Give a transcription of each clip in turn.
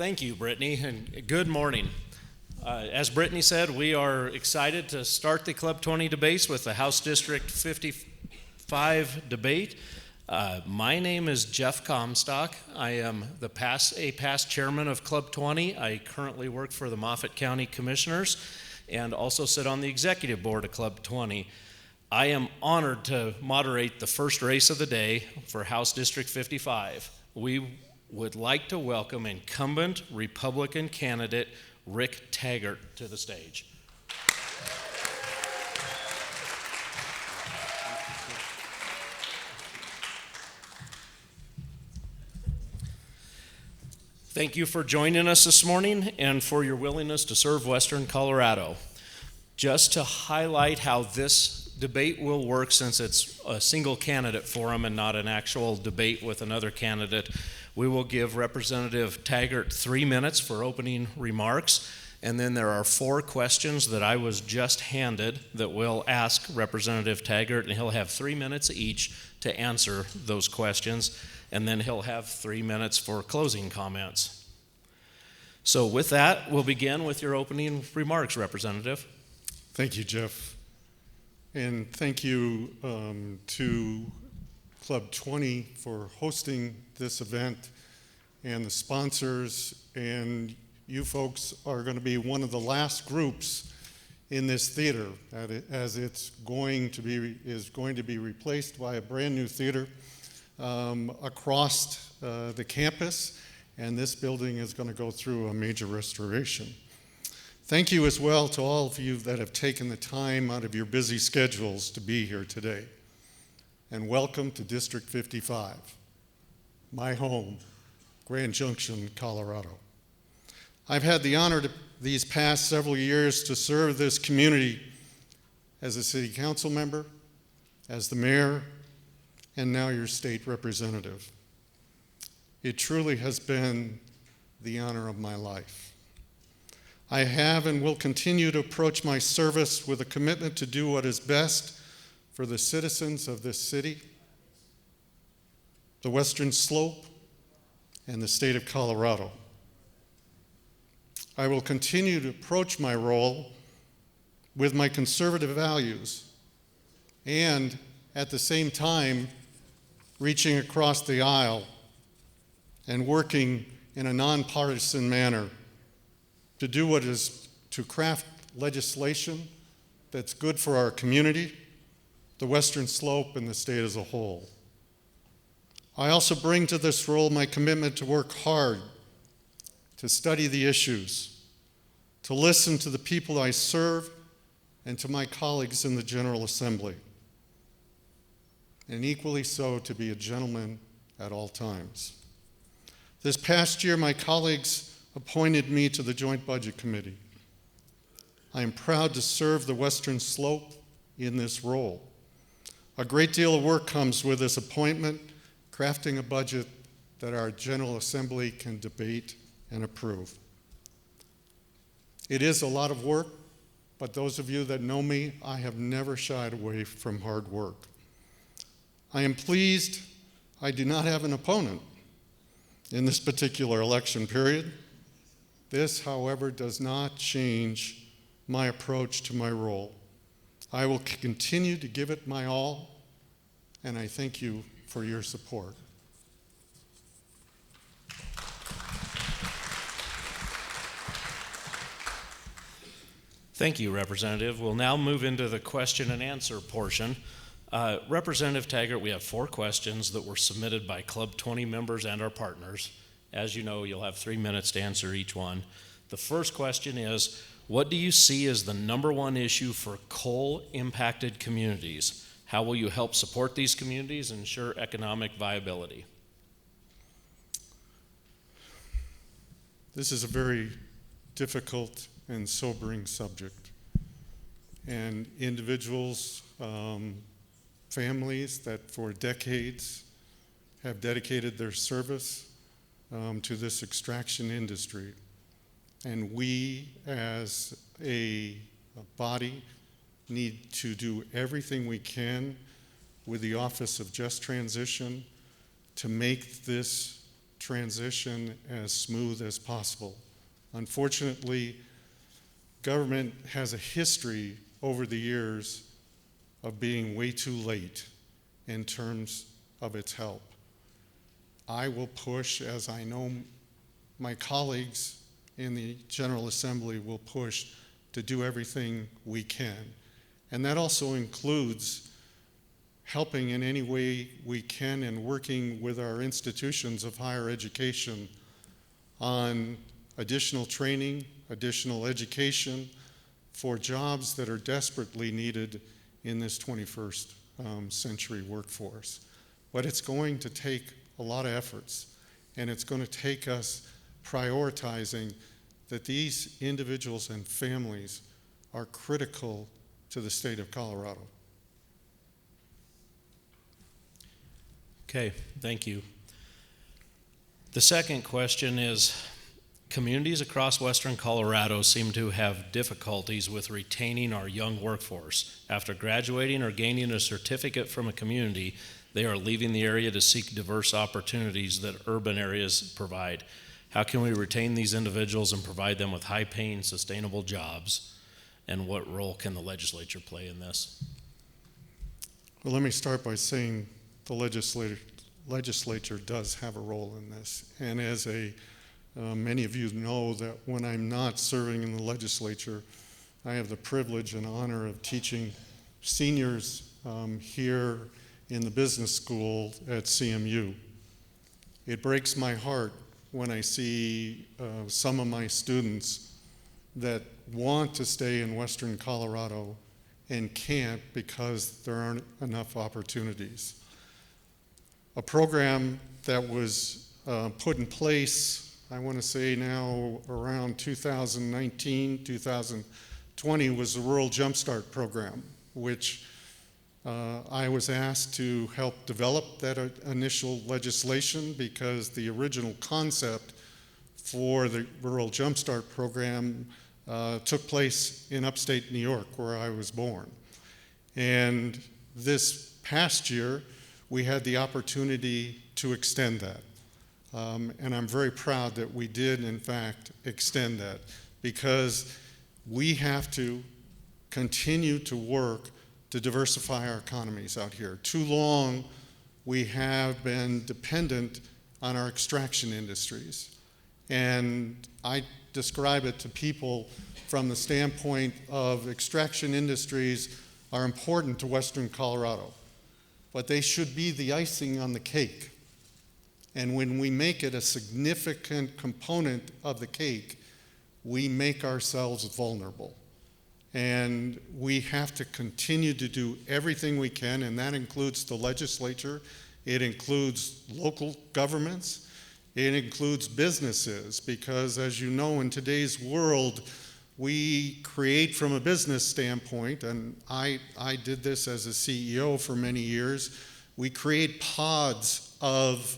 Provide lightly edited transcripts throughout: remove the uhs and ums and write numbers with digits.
Thank you, Brittany, and good morning. As Brittany said, we are excited to start the Club 20 debates with the House District 55 debate. My name is Jeff Comstock. I am a past chairman of Club 20. I currently work for the Moffat County Commissioners and also sit on the executive board of Club 20. I am honored to moderate the first race of the day for House District 55. We would like to welcome incumbent Republican candidate Rick Taggert to the stage. Thank you for joining us this morning and for your willingness to serve Western Colorado. Just to highlight how this debate will work, since it's a single candidate forum and not an actual debate with another candidate, we will give Representative Taggert 3 minutes for opening remarks, and then there are 4 questions that I was just handed that we'll ask Representative Taggert, and he'll have 3 minutes each to answer those questions, and then he'll have 3 minutes for closing comments. So with that, we'll begin with your opening remarks, Representative. Thank you, Jeff. And thank you to Club 20 for hosting this event, and the sponsors, and you folks are going to be one of the last groups in this theater, as it's going to be replaced by a brand new theater across the campus, and this building is going to go through a major restoration. Thank you as well to all of you that have taken the time out of your busy schedules to be here today. And welcome to District 55, my home, Grand Junction, Colorado. I've had the honor these past several years to serve this community as a city council member, as the mayor, and now your state representative. It truly has been the honor of my life. I have and will continue to approach my service with a commitment to do what is best for the citizens of this city, the Western Slope, and the state of Colorado. I will continue to approach my role with my conservative values and at the same time reaching across the aisle and working in a nonpartisan manner to do what is to craft legislation that's good for our community, the Western Slope, and the state as a whole. I also bring to this role my commitment to work hard, to study the issues, to listen to the people I serve, and to my colleagues in the General Assembly, and equally so to be a gentleman at all times. This past year, my colleagues appointed me to the Joint Budget Committee. I am proud to serve the Western Slope in this role. A great deal of work comes with this appointment, crafting a budget that our General Assembly can debate and approve. It is a lot of work, but those of you that know me, I have never shied away from hard work. I am pleased I do not have an opponent in this particular election period. This, however, does not change my approach to my role. I will continue to give it my all, and I thank you for your support. Thank you, Representative. We'll now move into the question and answer portion. Representative Taggert, we have 4 questions that were submitted by Club 20 members and our partners. As you know, you'll have 3 minutes to answer each one. The first question is, what do you see as the #1 issue for coal-impacted communities? How will you help support these communities and ensure economic viability? This is a very difficult and sobering subject. And individuals, families that for decades have dedicated their service to this extraction industry. And we as a body need to do everything we can with the Office of Just Transition to make this transition as smooth as possible. Unfortunately, government has a history over the years of being way too late in terms of its help. I will push, as I know my colleagues in the General Assembly will push, to do everything we can. And that also includes helping in any way we can and working with our institutions of higher education on additional training, additional education for jobs that are desperately needed in this 21st century workforce. But it's going to take a lot of efforts, and it's going to take us prioritizing that these individuals and families are critical to the state of Colorado. Okay, thank you. The second question is, communities across western Colorado seem to have difficulties with retaining our young workforce. After graduating or gaining a certificate from a community, they are leaving the area to seek diverse opportunities that urban areas provide. How can we retain these individuals and provide them with high-paying, sustainable jobs? And what role can the legislature play in this? Well, let me start by saying the legislature does have a role in this. And as many of you know, that when I'm not serving in the legislature, I have the privilege and honor of teaching seniors here in the business school at CMU. It breaks my heart when I see some of my students that want to stay in western Colorado and can't because there aren't enough opportunities. A program that was put in place, I want to say now around 2019, 2020, was the Rural Jumpstart Program, which I was asked to help develop that initial legislation because the original concept for the Rural Jumpstart Program took place in upstate New York, where I was born. And this past year, we had the opportunity to extend that. And I'm very proud that we did, in fact, extend that, because we have to continue to work to diversify our economies out here. Too long, we have been dependent on our extraction industries. And I describe it to people from the standpoint of extraction industries are important to western Colorado, but they should be the icing on the cake. And when we make it a significant component of the cake, we make ourselves vulnerable. And we have to continue to do everything we can, and that includes the legislature, it includes local governments, it includes businesses, because as you know, in today's world, we create from a business standpoint, and I did this as a CEO for many years, we create pods of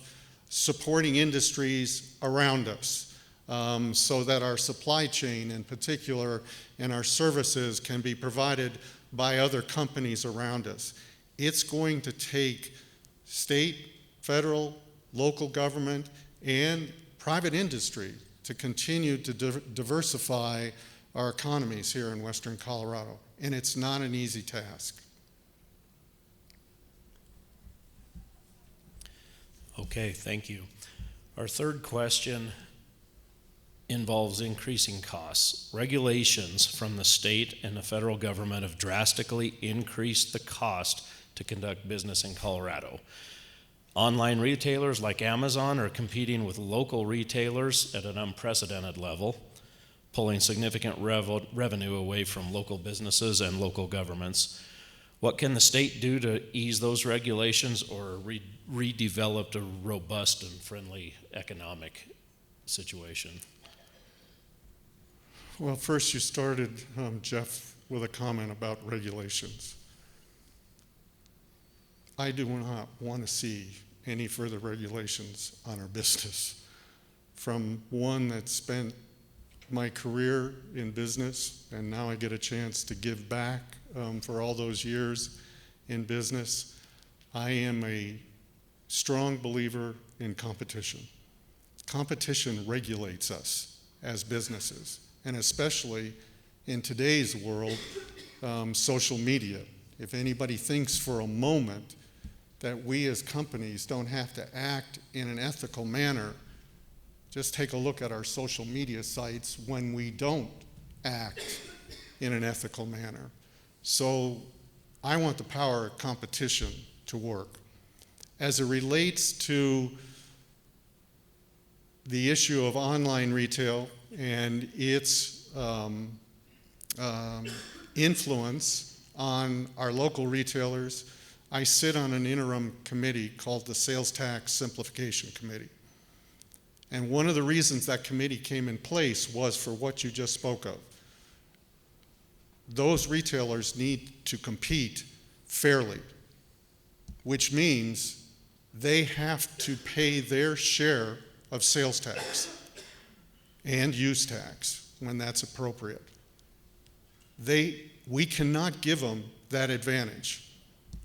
supporting industries around us. So that our supply chain in particular and our services can be provided by other companies around us. It's going to take state, federal, local government, and private industry to continue to diversify our economies here in western Colorado, and it's not an easy task. Okay, thank you. Our third question involves increasing costs. Regulations from the state and the federal government have drastically increased the cost to conduct business in Colorado. Online retailers like Amazon are competing with local retailers at an unprecedented level, pulling significant revenue away from local businesses and local governments. What can the state do to ease those regulations or redevelop a robust and friendly economic situation? Well, first you started, Jeff, with a comment about regulations. I do not want to see any further regulations on our business. From one that spent my career in business, and now I get a chance to give back for all those years in business, I am a strong believer in competition. competition regulates us as businesses, and especially in today's world, social media. If anybody thinks for a moment that we as companies don't have to act in an ethical manner, just take a look at our social media sites when we don't act in an ethical manner. So I want the power of competition to work. As it relates to the issue of online retail and its influence on our local retailers, I sit on an interim committee called the Sales Tax Simplification Committee. And one of the reasons that committee came in place was for what you just spoke of. Those retailers need to compete fairly, which means they have to pay their share of sales tax and use tax when that's appropriate. We cannot give them that advantage.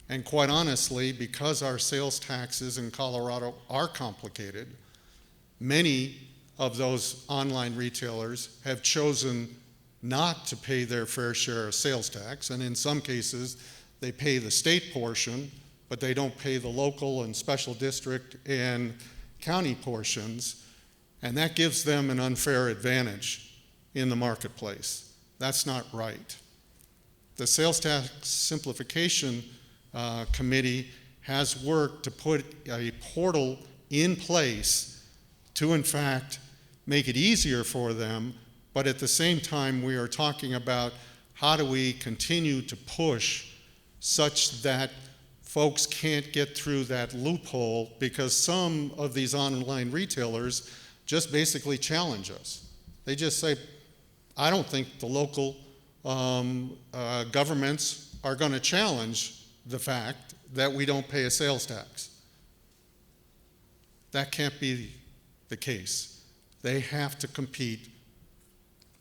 And quite honestly, because our sales taxes in Colorado are complicated, many of those online retailers have chosen not to pay their fair share of sales tax, and in some cases, they pay the state portion, but they don't pay the local and special district and county portions, and that gives them an unfair advantage in the marketplace. That's not right. The Sales Tax Simplification Committee has worked to put a portal in place to, in fact, make it easier for them, but at the same time, we are talking about how do we continue to push such that folks can't get through that loophole, because some of these online retailers just basically challenge us. They just say, I don't think the local governments are going to challenge the fact that we don't pay a sales tax. That can't be the case. They have to compete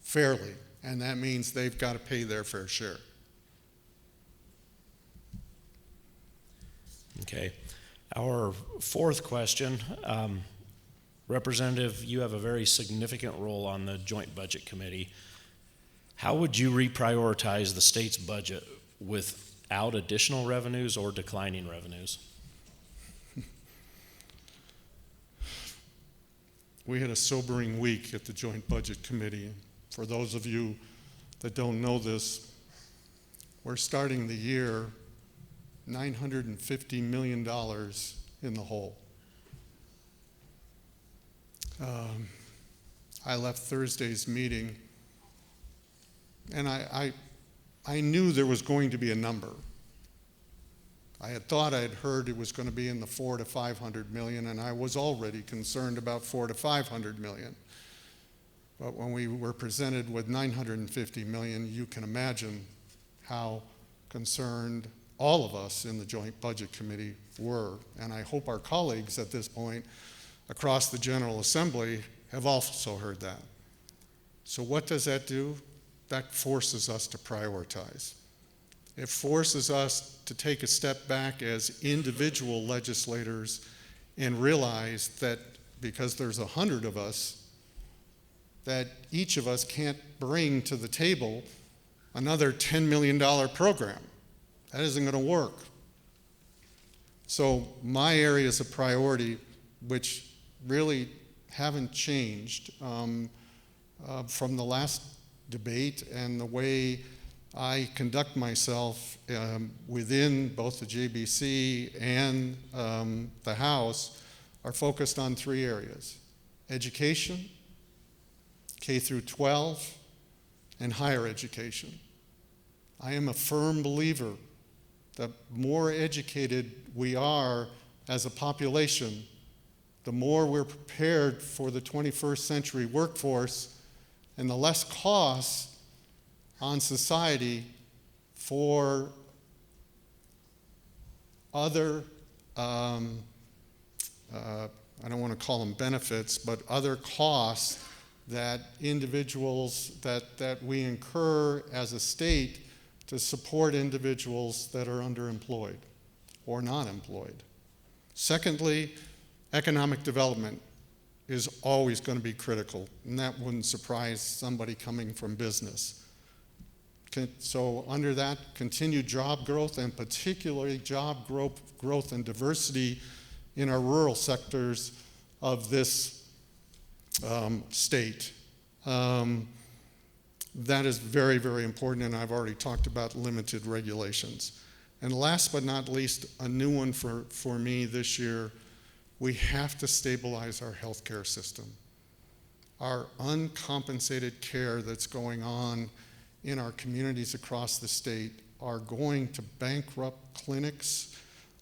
fairly, and that means they've got to pay their fair share. Okay. Our fourth question, Representative, you have a very significant role on the Joint Budget Committee. How would you reprioritize the state's budget without additional revenues or declining revenues? We had a sobering week at the Joint Budget Committee. For those of you that don't know this, we're starting the year $950 million in the hole. I left Thursday's meeting, and I knew there was going to be a number. I had thought I had heard it was going to be in the 400 to 500 million, and I was already concerned about 400 to 500 million. But when we were presented with 950 million, you can imagine how concerned all of us in the Joint Budget Committee were. And I hope our colleagues at this point across the General Assembly have also heard that. So what does that do? That forces us to prioritize. It forces us to take a step back as individual legislators and realize that because there's 100 of us, that each of us can't bring to the table another $10 million program. That isn't going to work. So my areas of priority, which really haven't changed from the last debate, and the way I conduct myself within both the JBC and the House, are focused on three areas: education, K through 12, and higher education. I am a firm believer the more educated we are as a population, the more we're prepared for the 21st century workforce, and the less costs on society for other, I don't want to call them benefits, but other costs that individuals, that we incur as a state to support individuals that are underemployed or not employed. Secondly, economic development. is always going to be critical, and that wouldn't surprise somebody coming from business. So under that, continued job growth, and particularly job growth and diversity in our rural sectors of this state. That is very, very important, and I've already talked about limited regulations. And last but not least, a new one for me this year, we have to stabilize our healthcare system. Our uncompensated care that's going on in our communities across the state are going to bankrupt clinics,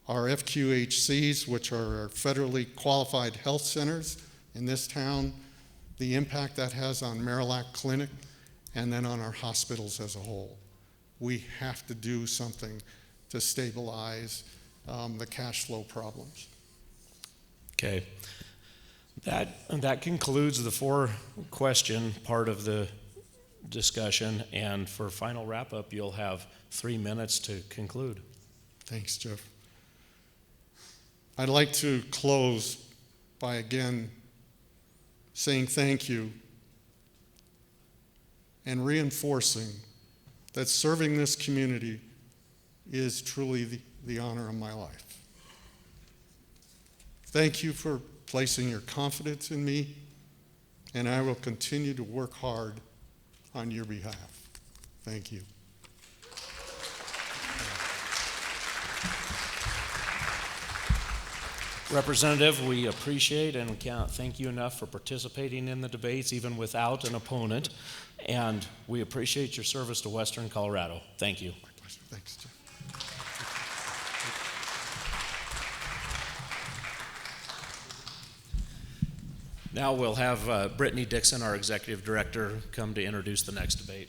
our FQHCs, which are our federally qualified health centers in this town, the impact that has on Marillac Clinic, and then on our hospitals as a whole. We have to do something to stabilize the cash flow problems. Okay. That concludes the 4-question part of the discussion, and for final wrap-up, you'll have 3 minutes to conclude. Thanks, Jeff. I'd like to close by again saying thank you and reinforcing that serving this community is truly the honor of my life. Thank you for placing your confidence in me, and I will continue to work hard on your behalf. Thank you. Representative, we appreciate and can't thank you enough for participating in the debates, even without an opponent, and we appreciate your service to Western Colorado. Thank you. My pleasure. Thanks, Jeff. Now we'll have Brittany Dixon, our Executive Director, come to introduce the next debate.